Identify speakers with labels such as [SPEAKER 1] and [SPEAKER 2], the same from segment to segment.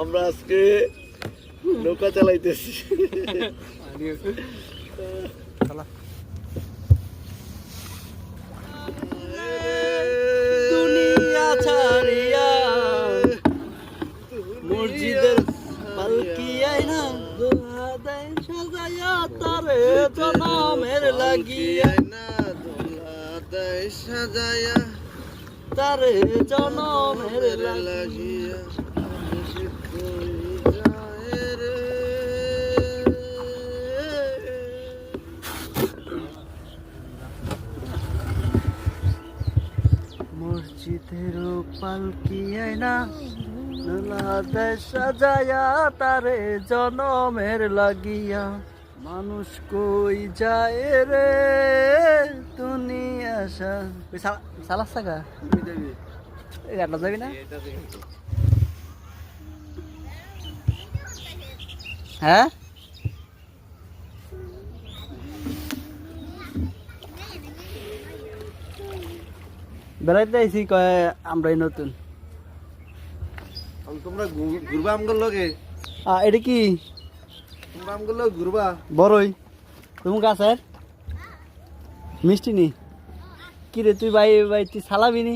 [SPEAKER 1] আমরা আজকে নৌকা চালাইতেছি।
[SPEAKER 2] দুনিয়া ছাড়িয়া মসজিদের পালকি আইনা দোলা দেয় সাজাইয়া তারে জনমের লাগিয়া
[SPEAKER 1] সাজায়া
[SPEAKER 2] তারে জনমের লাগিয়া মসজিদের পালকি আইনা দোলা দেয় সাজাইয়া তারে জনমের লাগিয়া মানুষ কই যায় রে দুনিয়া সালাস থাকা এই গাড়টা যাবি না হ্যাঁ বেড়াইতে আইসি কয় আমরাই নতুন
[SPEAKER 1] তোমরা ঘুরবা আমগুলো লগে
[SPEAKER 2] এটা কি
[SPEAKER 1] তোমরা আমগুলো ঘুরবা
[SPEAKER 2] বড়ই তুমি গাছের মিষ্টি নি কি রে তুই ভাই ভাই তুই চালাবি নি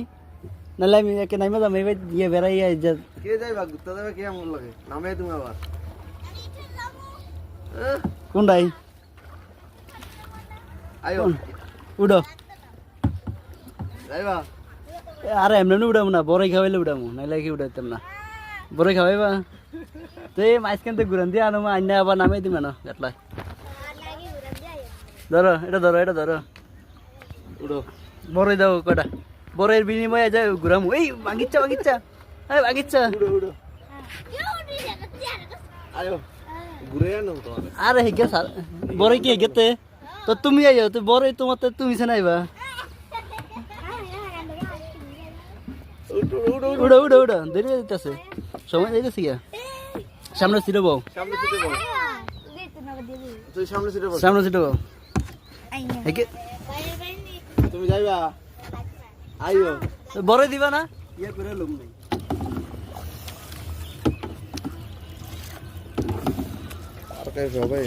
[SPEAKER 2] নাহলে আমি একে নাইমা যাম এবার গিয়ে বেড়াই
[SPEAKER 1] কে যাইবা ঘুরতে যাবে কে আমগুলো লগে নামে তুমি আবার
[SPEAKER 2] কোনটাই
[SPEAKER 1] আয়ো
[SPEAKER 2] উড়ো
[SPEAKER 1] যাইবা
[SPEAKER 2] আরে এমনি উড়াবো না বড়ই খাওয়াইলে উড়াবো নাইলে কি উড়াইতাম না বড়ই খাওয়াইবা তো এই মাঝখান থেকে ঘুরান দিয়ে আনো আইনা আবার নামাই দিবে না গাটলায় ধরো এটা ধরো
[SPEAKER 1] উড়ো
[SPEAKER 2] বড়ই দাও কটা বড়ের বিনিময়ে যায় ঘুরামু এই বাগিচ্ছা এই বাগিচ্ছা
[SPEAKER 1] উড়ো আয়ো ঘুরে আনো তোমার
[SPEAKER 2] আরে হেগে বড়ই কি হেগেতে তো তুমি আইও তো বড়ই তোমার তো তুমি শোনাইবা উড়ো দেরি হয়ে যেতেছে সময় যাইতেছি গা সামনে সিটে বউ
[SPEAKER 1] সামনে সিটে বল তুই সামনে সিটে বল
[SPEAKER 2] সামনে সিটে বউ হেগে
[SPEAKER 1] তুমি যাইবা আইও
[SPEAKER 2] বড়ই দিবা না ইয়া করে লোক নেই
[SPEAKER 1] আর কাই যাবে